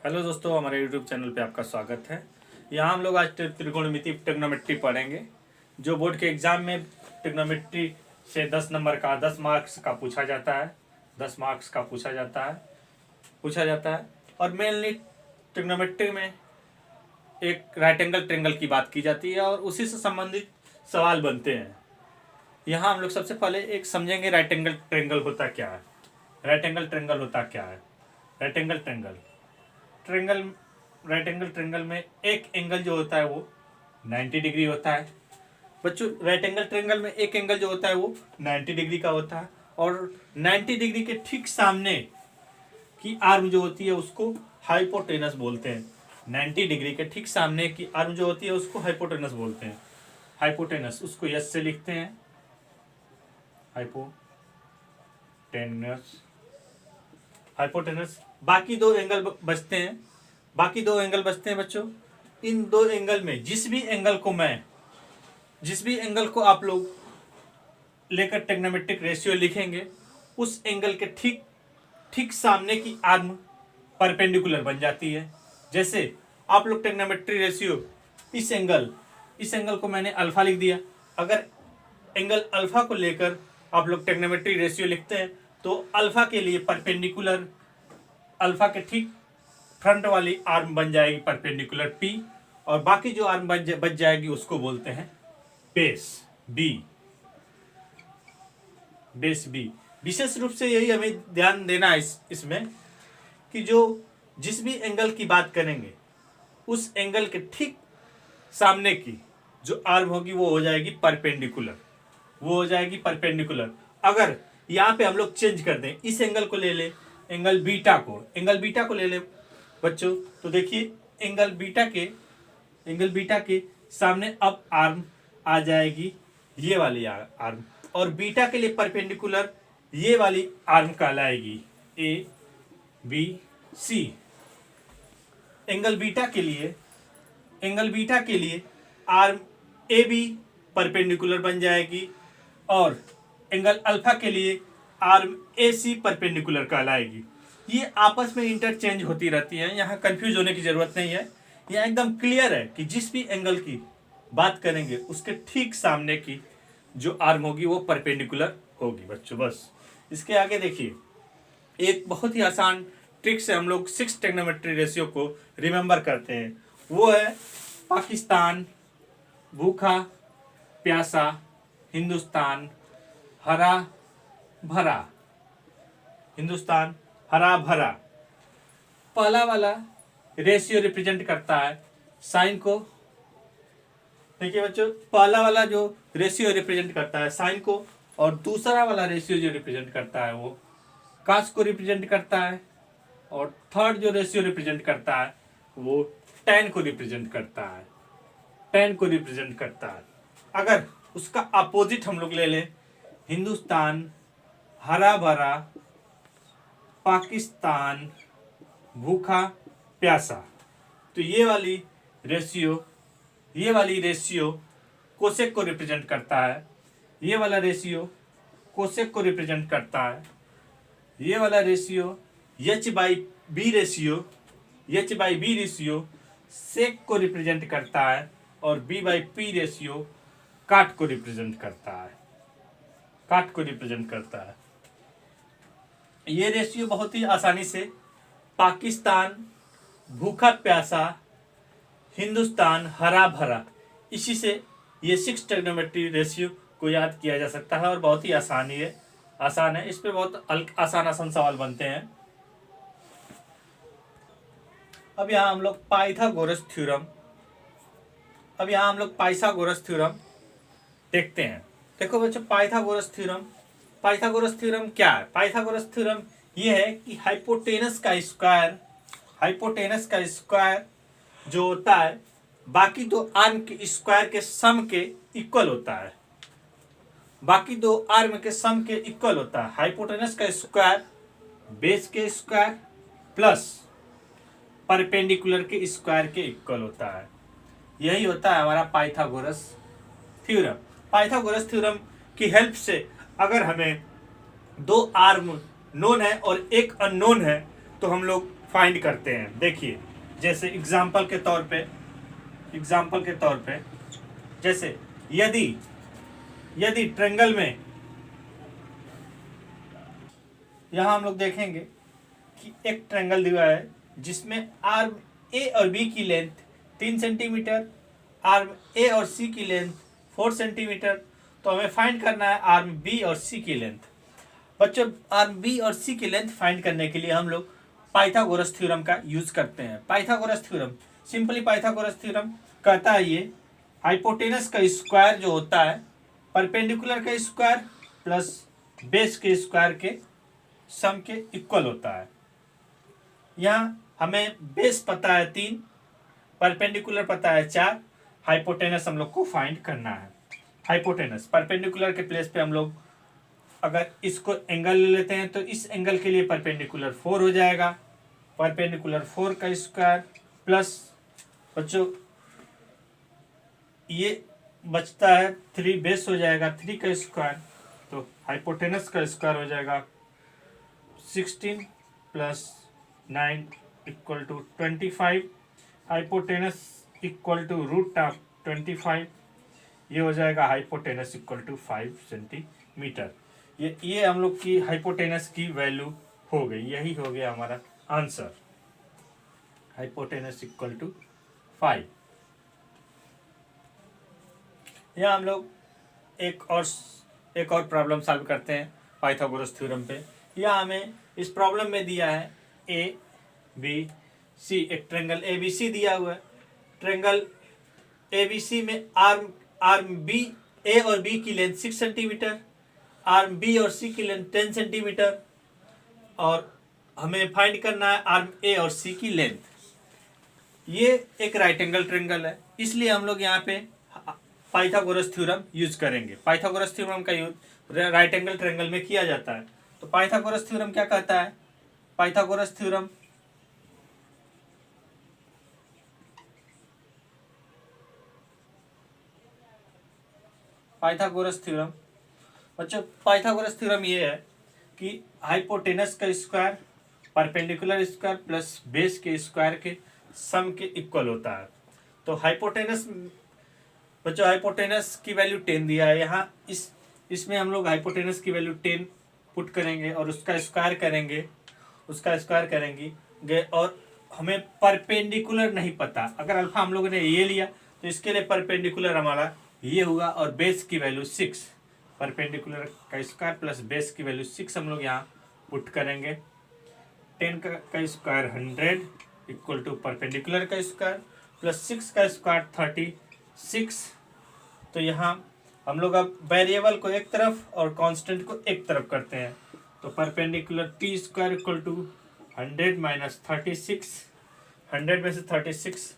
Hello दोस्तों, हमारे YouTube channel पे आपका स्वागत है। यहाँ हम लोग आज त्रिकोणमिति ट्रिग्नोमेट्री पढ़ेंगे। जो बोर्ड के एग्जाम में ट्रिग्नोमेट्री से 10 नंबर का 10 मार्क्स का पूछा जाता है, 10 मार्क्स का पूछा जाता है। और मेनली ट्रिग्नोमेट्री में एक राइट एंगल ट्रायंगल की बात की जाती है और उसी से संबंधित सवाल बनते हैं। यहाँ हम लोग सबसे पहले एक समझेंगे राइट एंगल ट्रायंगल होता क्या है। Right angle triangle right angle triangle में एक एंगल जो होता है वो 90 डिग्री होता है। बच्चों, राइट एंगल ट्रायंगल में एक एंगल जो होता है वो 90 डिग्री का होता है और 90 डिग्री के ठीक सामने की आर्म जो होती है उसको हाइपोटेनस बोलते हैं। 90 डिग्री के ठीक सामने की आर्म जो होती है उसको हाइपोटेनस बोलते हैं। हाइपोटेनस उसको यस से लिखते हैं, हाइपोटेनस। बाकी दो एंगल बचते हैं बच्चों। इन दो एंगल में जिस भी एंगल को आप लोग लेकर ट्रिग्नोमेट्रिक रेशियो लिखेंगे, उस एंगल के ठीक सामने की आर्म परपेंडिकुलर बन जाती है। जैसे आप लोग ट्रिग्नोमेट्रिक रेशियो इस एंगल को मैंने अल्फा लिख दिया। अगर एंगल अल्फा को लेकर आप लोग ट्रिग्नोमेट्रिक रेशियो लिखते हैं तो अल्फा के लिए परपेंडिकुलर, अल्फा के ठीक फ्रंट वाली आर्म बन जाएगी परपेंडिकुलर पी, और बाकी जो आर्म बच जाएगी उसको बोलते हैं बेस बी। विशेष रूप से यही हमें ध्यान देना है इसमें कि जिस भी एंगल की बात करेंगे उस एंगल के ठीक सामने की जो आर्म होगी वो हो जाएगी परपेंडिकुलर। अगर यहाँ पे हम लोग चेंज कर दें, इस एंगल को ले ले, एंगल बीटा को ले ले बच्चों, तो देखिए एंगल बीटा के सामने अब आर्म आ जाएगी ये वाली आर्म, और बीटा के लिए परपेंडिकुलर ये वाली आर्म कहलाएगी A B C. Angle beta के लिए आर्म ए बी परपेंडिकुलर बन जाएगी और एंगल अल्फा के लिए आर्म ए सी परपेंडिकुलर कहलाएगी। ये आपस में इंटरचेंज होती रहती है, यहाँ कंफ्यूज होने की जरूरत नहीं है। यहाँ एकदम क्लियर है कि जिस भी एंगल की बात करेंगे उसके ठीक सामने की जो आर्म होगी वो परपेंडिकुलर होगी बच्चों। बस इसके आगे देखिए, एक बहुत ही आसान ट्रिक से हम लोग 6 ट्रिग्नोमेट्रिक रेशियो को रिमेंबर करते हैं। वो है पाकिस्तान, भूखा प्यासा, हिंदुस्तान हरा भरा। पहला वाला रेशियो रिप्रेजेंट करता है साइन को। देखिए बच्चों, पहला वाला जो रेशियो रिप्रेजेंट करता है साइन को, और दूसरा वाला रेशियो जो रिप्रेजेंट करता है वो कास को रिप्रेजेंट करता है, और थर्ड जो रेशियो रिप्रेजेंट करता है वो टैन को रिप्रेजेंट करता है। अगर उसका अपोजिट हम लोग ले लें, हिंदुस्तान हरा भरा, पाकिस्तान भूखा प्यासा, तो ये वाली रेशियो कोसेक को रिप्रेजेंट करता है। ये वाला रेशियो कोसेक को रिप्रेजेंट करता है। ये वाला ratio H by B ratio sec को रिप्रेजेंट करता है, और बी बाई पी रेशियो काट को रिप्रेजेंट करता है। ये रेशियो बहुत ही आसानी से पाकिस्तान भूखा प्यासा, हिंदुस्तान हरा भरा, इसी से ये 6 ट्रिग्नोमेट्रिक रेशियो को याद किया जा सकता है और बहुत ही आसान है। इस पे बहुत आसान सवाल बनते हैं। अब यहाँ हम लोग पाइथागोरस थ्योरम देखते हैं। देखो बच्चों, पाइथागोरस थ्योरम क्या है? पाइथागोरस थ्योरम ये है कि हाइपोटेनस का स्क्वायर जो होता है बाकी दो आर्म के स्क्वायर के सम के इक्वल होता है। हाइपोटेनस का स्क्वायर बेस के स्क्वायर प्लस परपेंडिकुलर के स्क्वायर के इक्वल होता है। यही होता है हमारा पाइथागोरस थ्योरम की हेल्प से अगर हमें दो आर्म नोन है और एक अननोन है तो हम लोग फाइंड करते हैं। देखिए जैसे एग्जाम्पल के तौर पे जैसे यदि ट्रायंगल में यहाँ हम लोग देखेंगे कि एक ट्रायंगल दिया है जिसमें आर्म ए और बी की लेंथ 3 सेंटीमीटर, आर्म ए और सी की लेंथ 4 सेंटीमीटर। तो हमें फाइंड करना है आर्म बी और सी की लेंथ। बच्चों आर्म बी और सी की लेंथ फाइंड करने के लिए हम लोग पाइथागोरस थ्योरम का यूज करते हैं। Pythagoras theorem, simply Pythagoras theorem कहता है ये हाइपोटेनस का स्क्वायर जो होता है परपेंडिकुलर का स्क्वायर प्लस बेस के स्क्वायर के सम के इक्वल होता है। यहाँ हमें बेस पता है 3, परपेंडिकुलर पता है 4, हाइपोटेनस हम लोग को फाइंड करना है। हाइपोटेनस परपेंडिकुलर के प्लेस पे हम लोग अगर इसको एंगल ले लेते हैं तो इस एंगल के लिए परपेंडिकुलर 4 हो जाएगा, परपेंडिकुलर 4 का स्क्वायर प्लस बच्चों ये बचता है 3, बेस हो जाएगा 3 का स्क्वायर, तो हाइपोटेनस का स्क्वायर हो जाएगा 16 plus 9 equal to 25, hypotenuse equal to root of 25, ये हो जाएगा हाइपोटेनस इक्वल टू 5 सेंटीमीटर। ये हम लोग की हाइपोटेनस की वैल्यू हो गई, यही हो गया हमारा आंसर, हाइपोटेनस इक्वल टू 5। यहाँ हम लोग एक और प्रॉब्लम सॉल्व करते हैं पाइथागोरस थ्योरम पे। यहाँ हमें इस प्रॉब्लम में दिया है ए बी सी, एक ट्रायंगल ए बी सी दिया हुआ है। ट्रायंगल ए बी सी में आर्म बी ए और बी की लेंथ 6 सेंटीमीटर, आर्म बी और सी की लेंथ 10 सेंटीमीटर, और हमें फाइंड करना है आर्म ए और सी की लेंथ। ये एक राइट एंगल ट्रायंगल है, इसलिए हम लोग यहाँ पे पाइथागोरस थ्योरम यूज करेंगे। पाइथागोरस थ्योरम का यूज राइट एंगल ट्रायंगल में किया जाता है। तो पाइथागोरस थ्योरम क्या कहता है? पाइथागोरस थ्योरम बच्चों पाइथागोरस थ्योरम ये है कि हाइपोटेनस का square perpendicular square plus base के स्क्वायर के सम के इक्वल होता है। तो हाइपोटेनस बच्चों हाइपोटेनस की वैल्यू 10 दिया है, यहाँ इसमें हम लोग हाइपोटेनस की वैल्यू 10 पुट करेंगे और उसका स्क्वायर करेंगे और हमें परपेंडिकुलर नहीं पता। अगर अल्फा हम लोगों ने ये लिया तो इसके लिए परपेंडिकुलर हमारा ये हुआ और बेस की वैल्यू 6, परपेंडिकुलर का स्क्वायर प्लस बेस की वैल्यू 6 हम लोग यहाँ पुट करेंगे। 10 का स्क्वायर 100 इक्वल टू परपेंडिकुलर का स्क्वायर प्लस 6 का स्क्वायर 36। तो यहाँ हम लोग अब वेरिएबल को एक तरफ और कांस्टेंट को एक तरफ करते हैं। तो perpendicular P square equal to 100 minus 36, 100 में से 36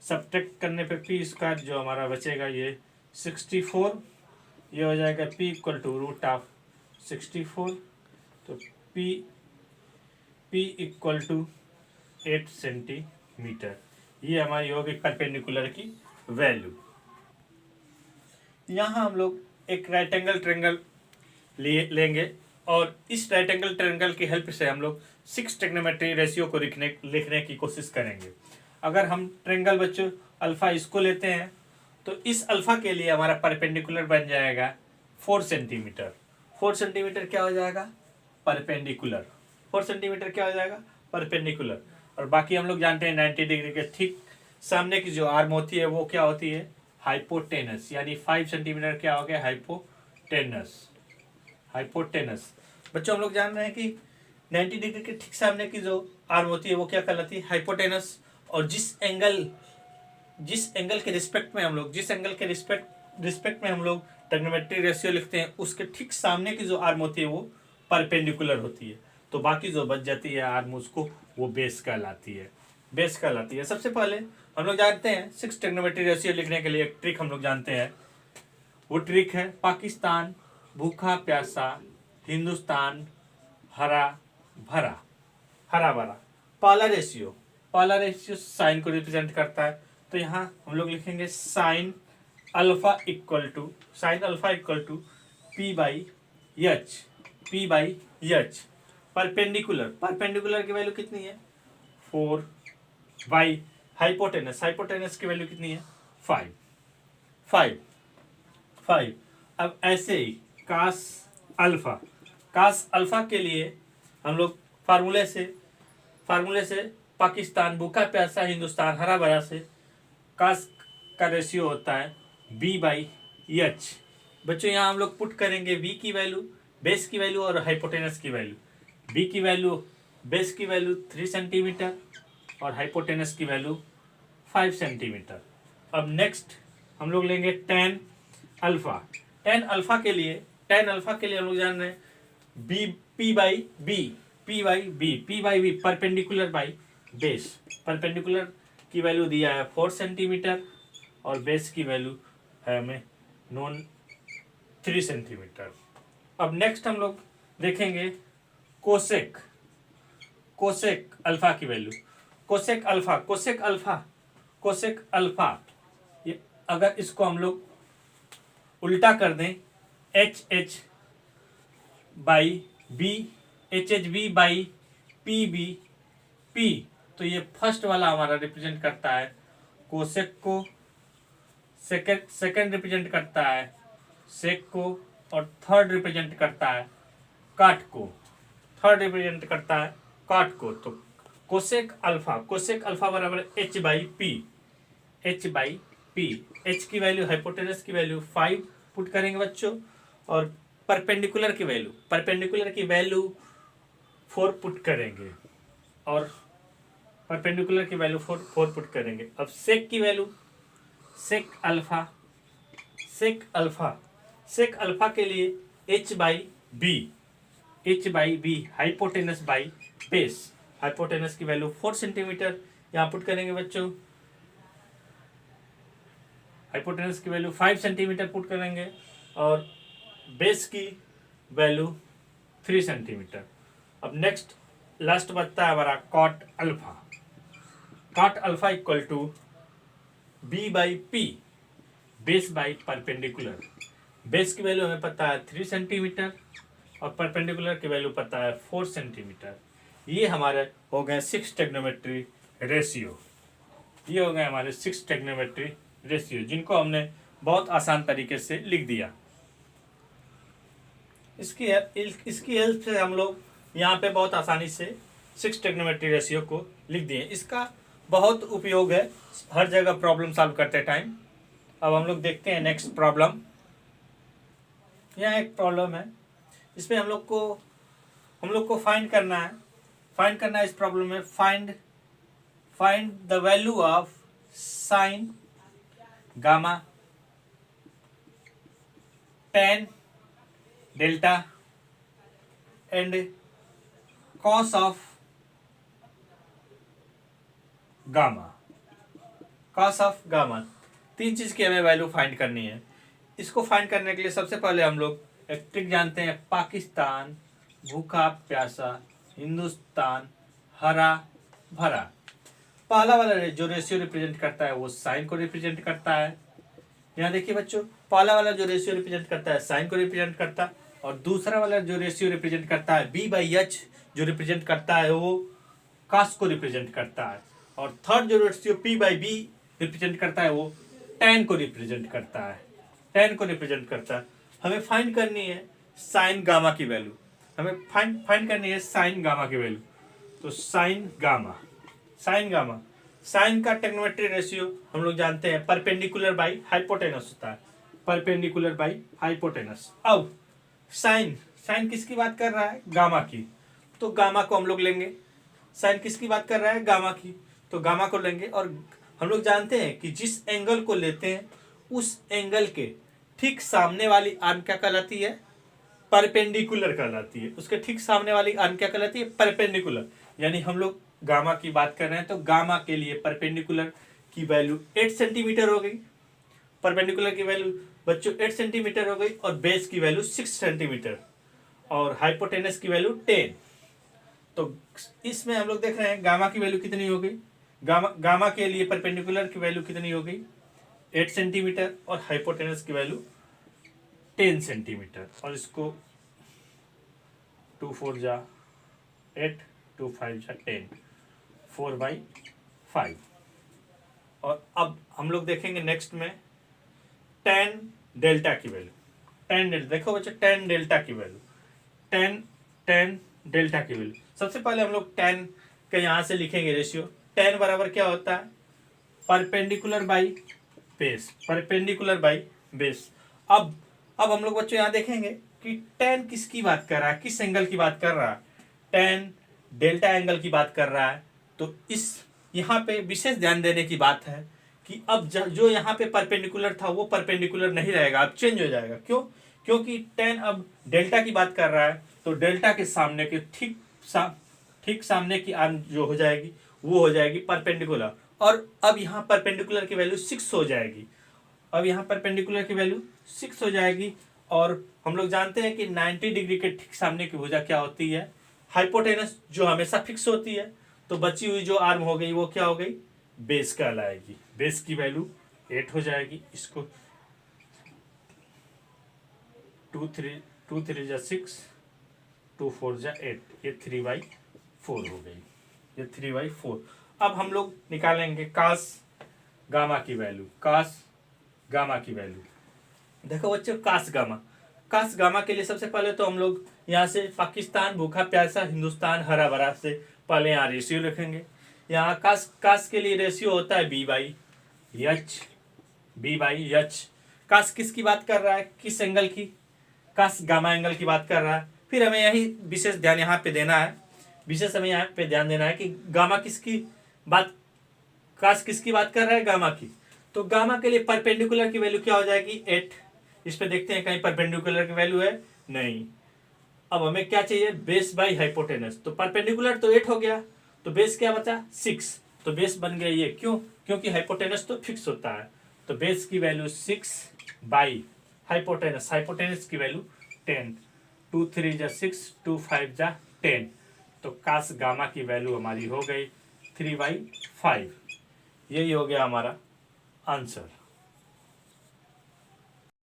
सब्ट्रैक्ट करने पे पी स्क्वायर जो हमारा बचेगा ये 64, ये हो जाएगा P equal to root of 64। तो पी इक्वल टू 8 सेंटीमीटर, ये हमारी होगी परपेंडिकुलर की वैल्यू। यहाँ हम लोग एक राइट एंगल ट्रायंगल लेंगे और इस राइट एंगल ट्रायंगल की हेल्प से हम लोग 6 ट्रिग्नोमेट्री रेशियो को लिखने की कोशिश करेंगे। अगर हम ट्रायंगल बच्चों अल्फा इसको लेते हैं तो इस अल्फा के लिए हमारा परपेंडिकुलर बन जाएगा 4 सेंटीमीटर। 4 सेंटीमीटर क्या हो जाएगा? परपेंडिकुलर। 4 सेंटीमीटर क्या हो जाएगा? परपेंडिकुलर। और बाकी हम लोग जानते हैं 90 डिग्री के ठीक सामने की जो आर्म होती है वो क्या होती है? हाइपोटेनस, यानी 5 सेंटीमीटर क्या हो गया? हाइपोटेनस। बच्चों हम लोग जान रहे हैं कि 90 डिग्री के ठीक सामने की जो आर्म होती है वो क्या कहलाती है? हाइपोटेनस। और जिस एंगल के रिस्पेक्ट में हम लोग ट्रिग्नोमेट्री रेशियो लिखते हैं उसके ठीक सामने की जो आर्म होती है वो परपेंडिकुलर होती है। तो बाकी जो बच जाती है आर्म उसको वो बेस कहलाती है। सबसे पहले हम लोग जानते हैं 6 ट्रिग्नोमेट्री रेशियो लिखने के लिए एक ट्रिक हम लोग जानते हैं। वो ट्रिक है पाकिस्तान भूखा प्यासा, हिंदुस्तान हरा भरा। पहला रेशियो साइन को रिप्रेजेंट करता है। तो यहाँ हम लोग लिखेंगे sine alpha equal to P by H. Perpendicular की वैल्यू कितनी है? 4 बाई हाइपोटेनस, हाइपोटेनस की वैल्यू कितनी है 5 5 5। अब ऐसे ही कास अल्फा, कास अल्फा के लिए हम लोग फार्मूले से पाकिस्तान भूखा प्यासा हिंदुस्तान हरा भरा से कास का रेशियो होता है बी बाई एच। बच्चों यहाँ हम लोग पुट करेंगे वी की वैल्यू, बेस की वैल्यू और हाइपोटेनस की वैल्यू। बी की वैल्यू, बेस की वैल्यू 3 सेंटीमीटर और हाइपोटेनस की वैल्यू 5 सेंटीमीटर। अब नेक्स्ट हम लोग लेंगे टेन अल्फा। टेन अल्फा के लिए हम लोग जान रहे हैं B P by B, P by B, P by B perpendicular by base. Perpendicular की वैल्यू दिया है 4 सेंटीमीटर और बेस की वैल्यू है हमें नॉन 3 सेंटीमीटर। अब नेक्स्ट हम लोग देखेंगे कोसेक, कोसेक अल्फा की value. Cosec alpha, cosec alpha, cosec alpha, ये अगर इसको हम लोग उल्टा कर दें H H by B, H H B by P B P, तो ये फर्स्ट वाला हमारा रिप्रेजेंट करता है कोसेक को, सेकंड रिप्रेजेंट करता है सेक को और थर्ड रिप्रेजेंट करता है काट को, थर्ड रिप्रेजेंट करता है काट को। तो कोसेक अल्फा बराबर H by P, H by P. H की वैल्यू, हाइपोटेनस की वैल्यू 5 पुट करेंगे बच्चों और परपेंडिकुलर की वैल्यू 4 पुट करेंगे और परपेंडिकुलर की वैल्यू 4 पुट करेंगे। अब सेक की वैल्यू, सेक अल्फा के लिए H by B hypotenuse by base. Hypotenuse की वैल्यू 4 सेंटीमीटर यहाँ पुट करेंगे बच्चों, हाइपोटेनस की वैल्यू 5 सेंटीमीटर पुट करेंगे और बेस की वैल्यू 3 सेंटीमीटर। अब नेक्स्ट लास्ट बचता है हमारा cot alpha. Cot alpha equal to B by P, base by perpendicular. Base की वैल्यू हमें पता है 3 सेंटीमीटर और परपेंडिकुलर की वैल्यू पता है 4 सेंटीमीटर। ये हमारे हो गए 6 ट्रिग्नोमेट्री रेशियो। ये हो गए हमारे 6 ट्रिग्नोमेट्री रेशियो, जिनको हमने बहुत आसान तरीके से लिख दिया। इसकी हेल्प से हम लोग यहाँ पे बहुत आसानी से 6 ट्रिग्नोमेट्री रेशियो को लिख दिए। इसका बहुत उपयोग है हर जगह प्रॉब्लम सॉल्व करते टाइम। अब हम लोग देखते हैं नेक्स्ट प्रॉब्लम। यहाँ एक प्रॉब्लम है, इसमें हम लोग को फाइंड करना है इस प्रॉब्लम में find the value of sine gamma, tan delta and cos of gamma. तीन चीज की हमें वैल्यू फाइंड करनी है। इसको फाइंड करने के लिए सबसे पहले हम लोग एक ट्रिक जानते हैं, पाकिस्तान भूखा प्यासा हिंदुस्तान हरा भरा। पहला वाला जो रेशियो रिप्रेजेंट करता है वो साइन को रिप्रेजेंट करता है। यहाँ देखिए बच्चों, पहला वाला जो रेशियो रिप्रेजेंट करता है साइन को रिप्रेजेंट करता है और दूसरा वाला जो रेशियो रिप्रेजेंट करता है बी बाई एच जो रिप्रेजेंट करता है वो कास को रिप्रेजेंट करता है और थर्ड जो ratio P by B represent करता है वो टेन को रिप्रेजेंट करता है। हमें फाइंड करनी है साइन गामा की वैल्यू, तो साइन का ट्रिग्नोमेट्री रेशियो हम लोग जानते हैं परपेंडिकुलर बाई हाइपोटेनस होता है, अब साइन किसकी बात कर रहा है, गामा की, तो गामा को हम लोग लेंगे। साइन किसकी बात कर रहा है, गामा की, तो गामा को लेंगे। और हम लोग जानते हैं कि जिस एंगल को लेते हैं उस एंगल के ठीक सामने वाली आर्म क्या कहलाती है, परपेंडिकुलर कहलाती है। उसके ठीक सामने वाली आर्म क्या कहलाती है, परपेंडिकुलर। यानी हम लोग गामा की बात कर रहे हैं तो गामा के लिए परपेंडिकुलर की वैल्यू 8 सेंटीमीटर हो गई, परपेंडिकुलर की वैल्यू बच्चों 8 सेंटीमीटर हो गई और बेस की वैल्यू 6 सेंटीमीटर और हाइपोटेनस की वैल्यू 10। तो इसमें हम लोग देख रहे हैं गामा की वैल्यू कितनी हो गई, गामा के लिए परपेंडिकुलर की वैल्यू कितनी हो गई 8 सेंटीमीटर और हाइपोटेनस की वैल्यू 10 सेंटीमीटर। और इसको 2 4 जा 8, 2 5 जा 10, 4/5। और अब हम लोग देखेंगे नेक्स्ट में tan डेल्टा की वैल्यू। tan डेल्टा देखो बच्चों, tan डेल्टा की वैल्यू, tan डेल्टा की वैल्यू। सबसे पहले हम लोग tan के यहाँ से लिखेंगे रेशियो। tan बराबर क्या होता है, perpendicular by base, perpendicular by base. अब हम लोग बच्चों यहाँ देखेंगे कि tan किसकी बात कर रहा है, किस एंगल की बात कर रहा है, tan डेल्टा एंगल की बात कर रहा है। तो इस यहाँ पे विशेष ध्यान देने की बात है कि अब जो यहाँ पे परपेंडिकुलर था वो परपेंडिकुलर नहीं रहेगा, अब चेंज हो जाएगा। क्यों? क्योंकि tan अब डेल्टा की बात कर रहा है, तो डेल्टा के सामने के ठीक सामने की आर्म जो हो जाएगी वो हो जाएगी परपेंडिकुलर। और अब यहाँ परपेंडिकुलर की वैल्यू 6 हो जाएगी। अब यहाँ परपेंडिकुलर की वैल्यू 6 हो जाएगी। और हम लोग जानते हैं कि 90 डिग्री के ठीक सामने की भुजा क्या होती है, हाइपोटेनस, जो हमेशा फिक्स होती है। तो बची हुई जो आर्म हो गई वो क्या हो गई, बेस कहलाएगी। बेस की वैल्यू 8 हो जाएगी। इसको 2 3 जा 6, 2 4 जा 8, ये 3/4 हो गई, ये 3/4। अब हम लोग निकालेंगे कास गामा की वैल्यू, कास गामा की वैल्यू। देखो बच्चों, कास गामा के लिए सबसे पहले तो हम लोग यहाँ से पाकिस्तान भूखा प्यासा, हिंदुस्तान हरा भरा से पहले यहाँ रेशियो रखेंगे। यहाँ कास के लिए रेशियो होता है B/H, B/H। कास किसकी बात कर रहा है, किस एंगल की, कास गामा एंगल की बात कर रहा है। फिर हमें यही विशेष ध्यान यहाँ पे देना है, विशेष हमें यहाँ पे ध्यान देना है कि गामा किसकी बात, कास किसकी बात कर रहा है, गामा की। तो गामा के लिए परपेंडिकुलर की वैल्यू क्या हो जाएगी, 8। इस पे देखते हैं कहीं परपेंडिकुलर की वैल्यू है, नहीं। अब हमें क्या चाहिए, बेस बाई हाइपोटेनस। तो परपेंडिकुलर तो 8 हो गया, तो बेस क्या बचा, 6। तो बेस बन गया ये, क्यों, क्योंकि हाइपोटेनस तो फिक्स होता है। तो बेस की वैल्यू 6 बाई हाइपोटेनस, हाइपोटेनस की वैल्यू 10। 2 3 जा 6, 2 5 जा 10। तो कास गामा की वैल्यू हमारी हो गई 3/5। यही हो गया हमारा आंसर।